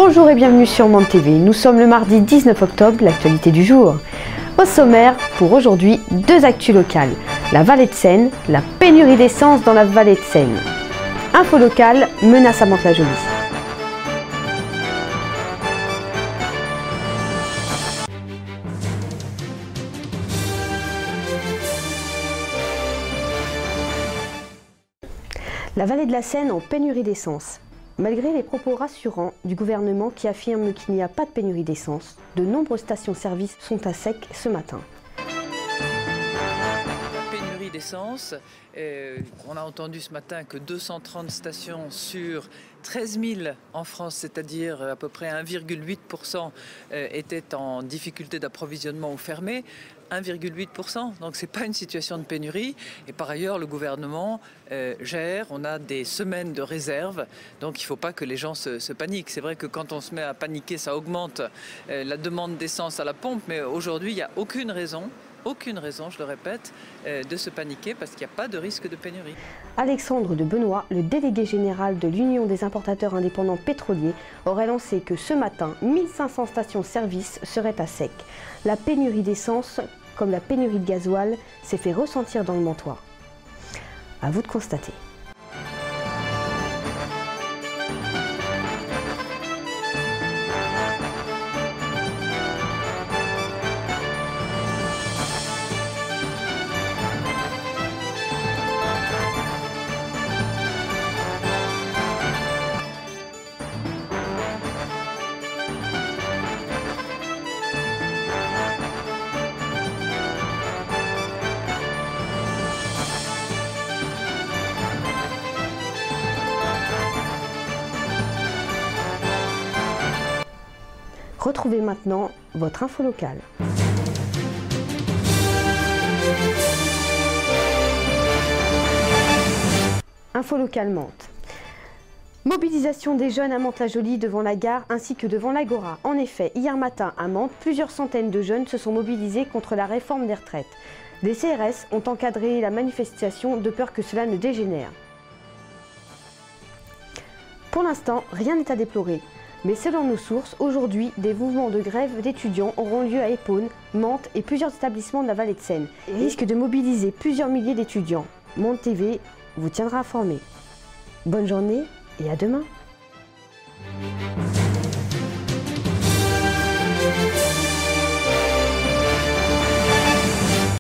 Bonjour et bienvenue sur Monde TV. Nous sommes le mardi 19 octobre, l'actualité du jour. Au sommaire, pour aujourd'hui, deux actus locales. La vallée de Seine, la pénurie d'essence dans la vallée de Seine. Info locale, menace à Mantes-la-Jolie. La vallée de la Seine en pénurie d'essence. Malgré les propos rassurants du gouvernement qui affirme qu'il n'y a pas de pénurie d'essence, de nombreuses stations-service sont à sec ce matin. La pénurie d'essence, on a entendu ce matin que 230 stations sur 13 000 en France, c'est-à-dire à peu près 1,8% étaient en difficulté d'approvisionnement ou fermées. 1,8%, donc c'est pas une situation de pénurie. Et par ailleurs, le gouvernement gère, on a des semaines de réserve, donc il ne faut pas que les gens se paniquent. C'est vrai que quand on se met à paniquer, ça augmente la demande d'essence à la pompe, mais aujourd'hui, il n'y a aucune raison, je le répète, de se paniquer parce qu'il n'y a pas de risque de pénurie. Alexandre de Benoît, le délégué général de l'Union des importateurs indépendants pétroliers, aurait lancé que ce matin, 1500 stations-service seraient à sec. La pénurie d'essence, comme la pénurie de gasoil, s'est fait ressentir dans le Mantois. À vous de constater. Retrouvez maintenant votre info locale. Info locale Mantes. Mobilisation des jeunes à Mantes-la-Jolie devant la gare ainsi que devant l'Agora. En effet, hier matin à Mantes, plusieurs centaines de jeunes se sont mobilisés contre la réforme des retraites. Les CRS ont encadré la manifestation de peur que cela ne dégénère. Pour l'instant, rien n'est à déplorer. Mais selon nos sources, aujourd'hui, des mouvements de grève d'étudiants auront lieu à Épône, Mantes et plusieurs établissements de la vallée de Seine et risquent de mobiliser plusieurs milliers d'étudiants. Monde TV vous tiendra informé. Bonne journée et à demain.